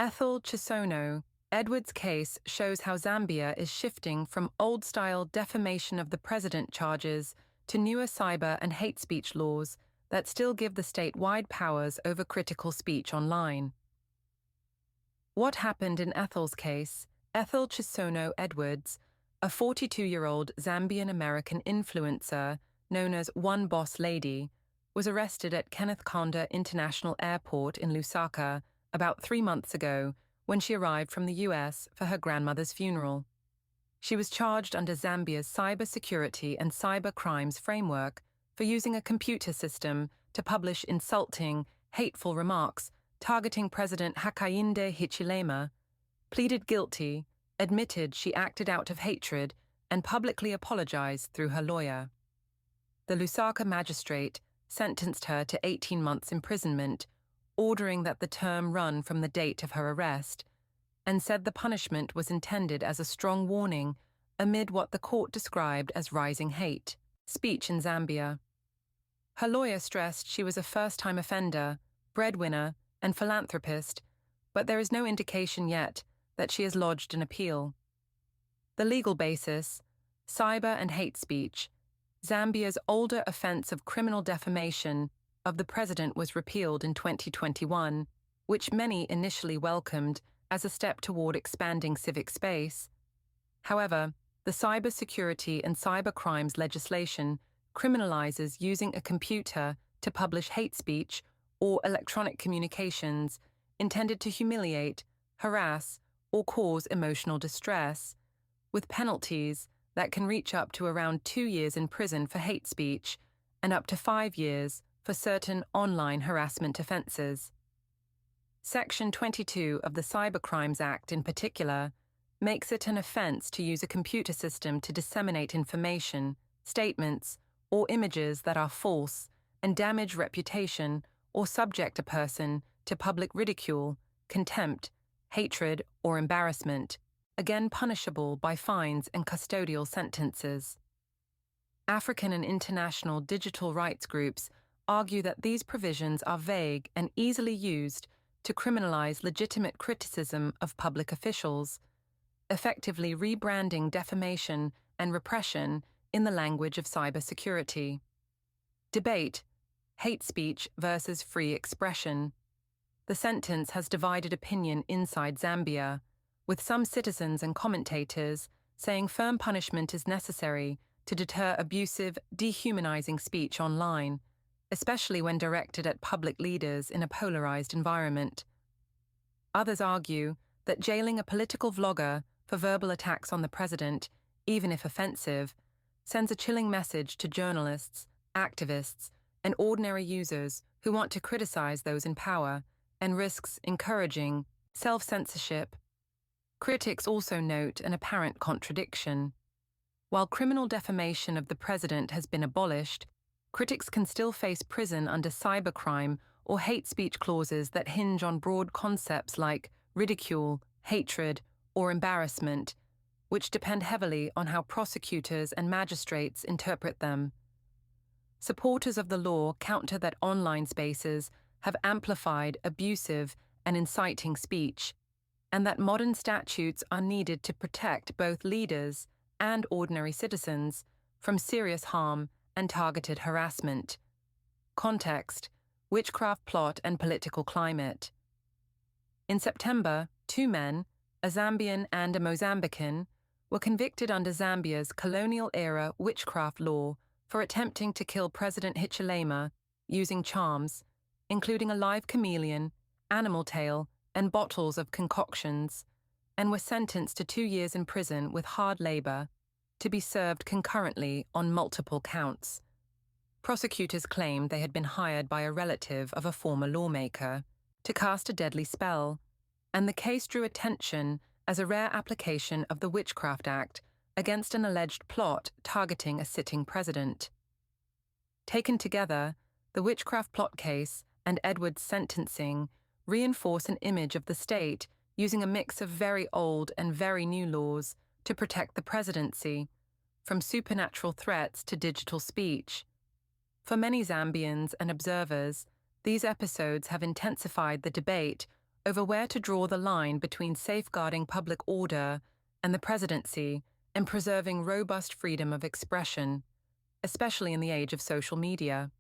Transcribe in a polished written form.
Ethel Chisono, Edward's case shows how Zambia is shifting from old-style defamation of the president charges to newer cyber and hate speech laws that still give the state wide powers over critical speech online. What happened in Ethel's case? Ethel Chisono Edwards, a 42-year-old Zambian-American influencer known as One Boss Lady, was arrested at Kenneth Kaunda International Airport in Lusaka about 3 months ago when she arrived from the US for her grandmother's funeral. She was charged under Zambia's cybersecurity and cyber crimes framework for using a computer system to publish insulting, hateful remarks targeting President Hakainde Hichilema, pleaded guilty, admitted she acted out of hatred, and publicly apologized through her lawyer. The Lusaka magistrate sentenced her to 18 months imprisonment, ordering that the term run from the date of her arrest, and said the punishment was intended as a strong warning amid what the court described as rising hate speech in Zambia. Her lawyer stressed she was a first-time offender, breadwinner, and philanthropist, but there is no indication yet that she has lodged an appeal. The legal basis: cyber and hate speech. Zambia's older offense of criminal defamation of the president was repealed in 2021, which many initially welcomed as a step toward expanding civic space. However, the cybersecurity and cybercrimes legislation criminalizes using a computer to publish hate speech or electronic communications intended to humiliate, harass, or cause emotional distress, with penalties that can reach up to around 2 years in prison for hate speech and up to 5 years for certain online harassment offenses. Section 22 of the Cybercrimes Act, in particular, makes it an offense to use a computer system to disseminate information, statements, or images that are false and damage reputation or subject a person to public ridicule, contempt, hatred, or embarrassment, again punishable by fines and custodial sentences. African and international digital rights groups argue that these provisions are vague and easily used to criminalize legitimate criticism of public officials, effectively rebranding defamation and repression in the language of cybersecurity. Debate: hate speech versus free expression. The sentence has divided opinion inside Zambia, with some citizens and commentators saying firm punishment is necessary to deter abusive, dehumanizing speech online, especially when directed at public leaders in a polarized environment. Others argue that jailing a political vlogger for verbal attacks on the president, even if offensive, sends a chilling message to journalists, activists, and ordinary users who want to criticize those in power, and risks encouraging self-censorship. Critics also note an apparent contradiction. While criminal defamation of the president has been abolished, critics can still face prison under cybercrime or hate speech clauses that hinge on broad concepts like ridicule, hatred, or embarrassment, which depend heavily on how prosecutors and magistrates interpret them. Supporters of the law counter that online spaces have amplified abusive and inciting speech, and that modern statutes are needed to protect both leaders and ordinary citizens from serious harm and targeted harassment. Context: witchcraft plot and political climate. In September, 2 men, a Zambian and a Mozambican, were convicted under Zambia's colonial-era witchcraft law for attempting to kill President Hichilema using charms, including a live chameleon, animal tail, and bottles of concoctions, and were sentenced to 2 years in prison with hard labor, to be served concurrently on multiple counts. Prosecutors claimed they had been hired by a relative of a former lawmaker to cast a deadly spell, and the case drew attention as a rare application of the Witchcraft Act against an alleged plot targeting a sitting president. Taken together, the witchcraft plot case and Edward's sentencing reinforce an image of the state using a mix of very old and very new laws to protect the presidency, from supernatural threats to digital speech. For many Zambians and observers, these episodes have intensified the debate over where to draw the line between safeguarding public order and the presidency and preserving robust freedom of expression, especially in the age of social media.